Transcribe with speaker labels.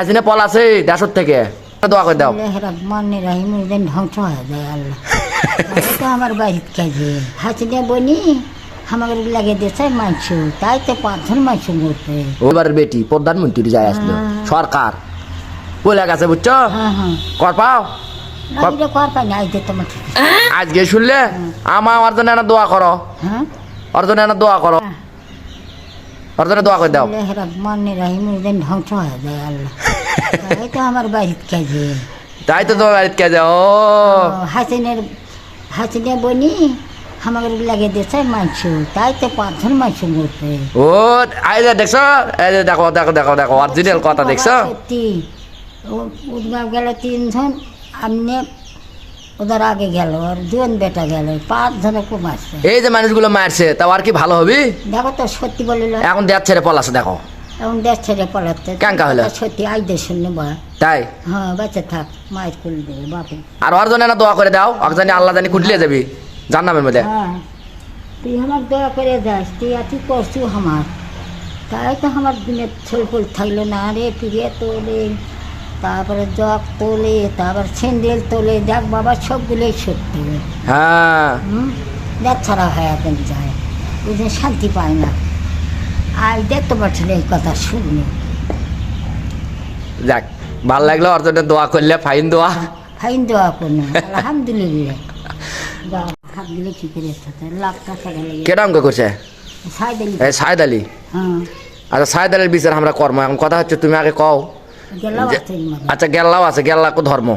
Speaker 1: হাসিনা পল আছে দেশর থেকে দোয়া করে দাও।
Speaker 2: রহমানির রহিম যেন ধ্বংস হয়ে যায় আল্লাহ। তো আমার বাড়ির কাজে হাসিনা বনি আমার লাগে দিয়েছে মাংস, তাই তো 5 জন মাংস মরতে।
Speaker 1: ওবারের বেটি প্রধানমন্ত্রী যায় আসলো সরকার বলে গেছে বুঝছো। কর পাও
Speaker 2: কর পাই না আজকে তোমার
Speaker 1: আজকে শুনলে আমার জন্য একটা দোয়া করো।
Speaker 2: হ্যাঁ
Speaker 1: ওর জন্য একটা দোয়া করো, ওর জন্য দোয়া করে দাও।
Speaker 2: রহমানির রহিম যেন ধ্বংস হয়ে যায় আল্লাহ। তাই তো আমার বাড়ির কাজে
Speaker 1: তাই তো তোমার বাড়িতে কাজে। ও
Speaker 2: হাসিনা বনি আমার লাগে দিয়েছে মাংস, তাই তো 5 জন মাংস মরতে।
Speaker 1: ও আই যে দেখছো, এই যে দেখো দেখো দেখো দেখো অরিজিনাল কথা দেখছো।
Speaker 2: সত্যি উদ্গাঁও গেল 3 জন, আমনে ওদের আগে গেল আর 2 বেটা গেল, 5 জনে খুব মারছে।
Speaker 1: এই যে মানুষগুলো মারছে তাও আর কি ভালো হবি?
Speaker 2: দেখো তো সত্যি বলিল
Speaker 1: এখন দেশ ছেড়ে পলাছে দেখো
Speaker 2: এখন দেশ ছেড়ে পলাতে
Speaker 1: কেঙ্কা হলো?
Speaker 2: সত্যি আজ দেশ শুনলে বা
Speaker 1: তাই
Speaker 2: হ্যাঁ বাচ্চা থাক মায়ের কুল দেবে বাপে।
Speaker 1: আর ওর জন্য একটা দোয়া করে দাও, ওর জানি আল্লাহ জানি কুটলিয়ে যাবি জান্নাতের মধ্যে।
Speaker 2: হ্যাঁ তুই আমার দয়া করে যাস, তুই এত করছু আমার, তাই তো আমার দিনের ছলফল থাকলো না রে। ফিরে তোলে, তারপরে জগ তোলে, তারপর স্যান্ডেল তোলে, দেখ বাবা সবগুলোই সত্যি।
Speaker 1: হ্যাঁ
Speaker 2: দেখ ছাড়া হয় এখন যায়, বুঝে শান্তি পায় না। আজ দেখ তোমার ছেলে এই কথা শুনি।
Speaker 1: যাক ভাল লাগলো, ওর জন্য দোয়া করলে ফাইন দোয়া।
Speaker 2: ফাইন দেওয়া কোনো আলহামদুলিল্লাহ। হাত দিলে কি করে লাখ টাকা গেলে
Speaker 1: কেটা অঙ্ক করছে?
Speaker 2: সাই দিলি
Speaker 1: এই সাহেদ আলী।
Speaker 2: হ্যাঁ
Speaker 1: আচ্ছা সাহেদ আলীর বিচার আমরা কর্ম এখন কথা হচ্ছে তুমি আগে কও।
Speaker 2: গেলাম আছে
Speaker 1: আচ্ছা গেল্লাও আছে, গেল্লা ধর্ম